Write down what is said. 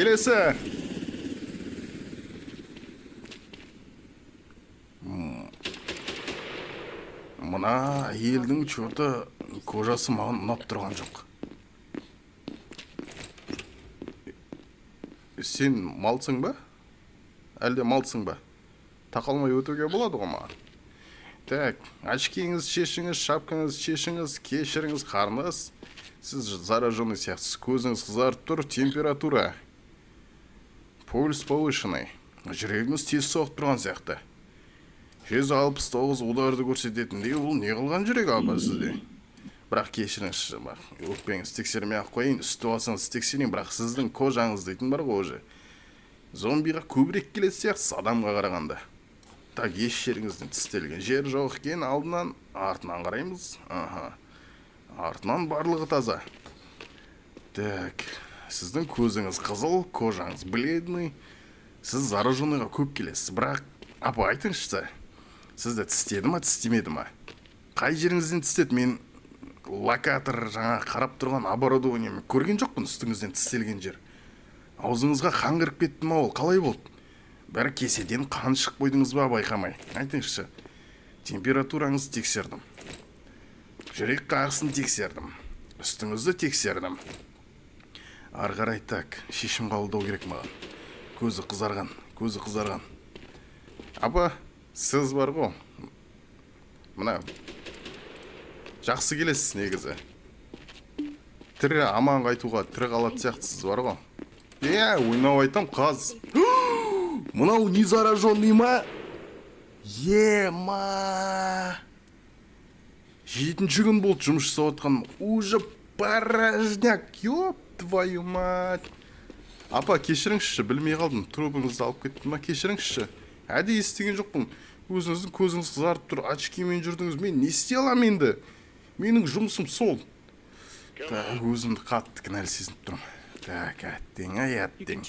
келесі. Мына әйелдің чоты кожасы маған ұнап тұрған жоқ. Сен малсың ба? Әлде малсың ба? Тақалмай өтуге болады ғой маған. Так, очкиңіз шешіңіз, шапкаңыз шешіңіз, кешіріңіз қарындас. Сіз зараженный сияқтысыз, көзіңіз қызарып тұр, температура. Пульс повышенный. Жүрегіңіз тез соғып тұрған сияқты. 169 ударды көрсететіндей, бұл не қылған жүрек апа сізде? Бірақ кешіріңізші, өкпеңіз тексермей ақ қойын, үсті басыңыз тексерейін, бірақ сіздің кожаңыз дейтін бар ғой уже. Зомбиға көбірек келеді сияқтысыз адамға қарағанда. Так, еш жеріңізден тістелген жер жоқ екен, алдынан, артынан қараймыз. Артынан барлығы таза. Так, сіздің көзіңіз қызыл, кожаңыз бледный. Сіз зараженныйға көп келесіз, бірақ апа айтыңызшы, сізді тістеді ма, тістемеді ма? Қай жеріңізден тістеді? Мен локатор жаңа қарап тұрған оборудованиемен көрген жоқпын үстіңізден тістелген жер. Аузыңызға қан кіріп кетті ма, ол қалай болды? Бәрі кеседен қан шығып қойдыңыз ба, байқамай? Айтыңызшы. Температураңызды тексердім. Жүрек қағысын тексердім. Үстіңізді тексердім. Ары қарай так, шешім қабылдау керек маған. Көзі қызарған. Апа, сіз бар ғой. Мына жақсы келесіз негізі. Тірі аман қайтуға тірі қалады сияқтысыз бар ғой. Ойнау айтам қаз. Мынау не зараженный ма? Ема! 7-ші күн болды жұмыс жасап отқан. Уже порожняк, ёп твою мать. Апа, кешіріңізші, білмей қалдым. Трубыңызды алып кеттім ма? Кешіріңізші. Әдейі естіген жоқпын. Өзіңіздің көзіңіз қызарып тұр, очкимен жүрдіңіз. Мен не істей алам енді? Менің жұмысым сол. Өзімді қатты кінәлі сезініп тұрмын. Так, әттең.